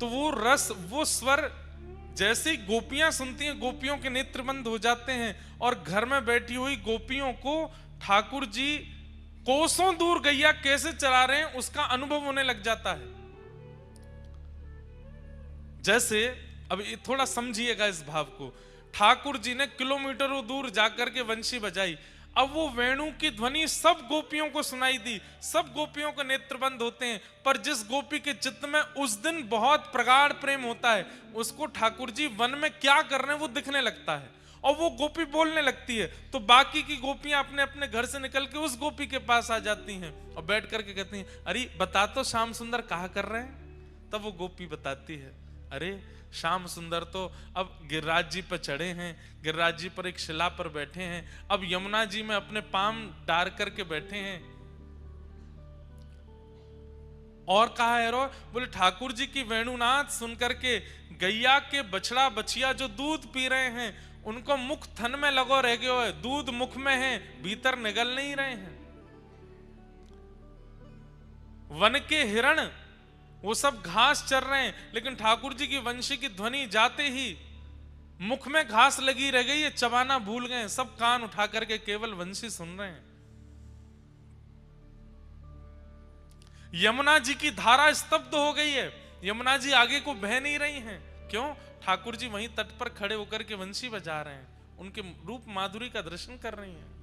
तो वो रस, वो स्वर जैसे ही गोपियां सुनती हैं, गोपियों के नेत्र बंद हो जाते हैं और घर में बैठी हुई गोपियों को ठाकुर जी कोसों दूर गैया कैसे चला रहे हैं उसका अनुभव होने लग जाता है। जैसे अब ये थोड़ा समझिएगा इस भाव को, ठाकुर जी ने किलोमीटरों दूर जाकर के वंशी बजाई, अब वो वेणु की ध्वनि सब गोपियों को सुनाई दी, सब गोपियों के नेत्र बंद होते हैं, पर जिस गोपी के चित्त में उस दिन बहुत प्रगाढ़ प्रेम होता है, उसको ठाकुर जी वन में क्या कर रहे हैं वो दिखने लगता है और वो गोपी बोलने लगती है, तो बाकी की गोपियां अपने अपने घर से निकल के उस गोपी के पास आ जाती हैं और बैठ करके कहती हैं, अरे बता तो श्याम सुंदर कहा कर रहे हैं। तब वो गोपी बताती है, अरे श्याम सुंदर तो अब गिरिराज जी पर चढ़े हैं, गिरिराज जी पर एक शिला पर बैठे हैं, अब यमुना जी में अपने पाम डार करके बैठे हैं। और कहा है रो, बोले ठाकुर जी की वेणुनाथ सुन करके गैया के बछड़ा बछिया जो दूध पी रहे हैं उनको मुख थन में लगो रह गयो है, दूध मुख में है, भीतर निगल नहीं रहे हैं। वन के हिरण वो सब घास चर रहे हैं, लेकिन ठाकुर जी की वंशी की ध्वनि जाते ही मुख में घास लगी रह गई है, चबाना भूल गए, सब कान उठा करके केवल वंशी सुन रहे हैं। यमुना जी की धारा स्तब्ध हो गई है, यमुना जी आगे को बह नहीं रही हैं। क्यों? ठाकुर जी वहीं तट पर खड़े होकर के वंशी बजा रहे हैं, उनके रूप माधुरी का दर्शन कर रही हैं।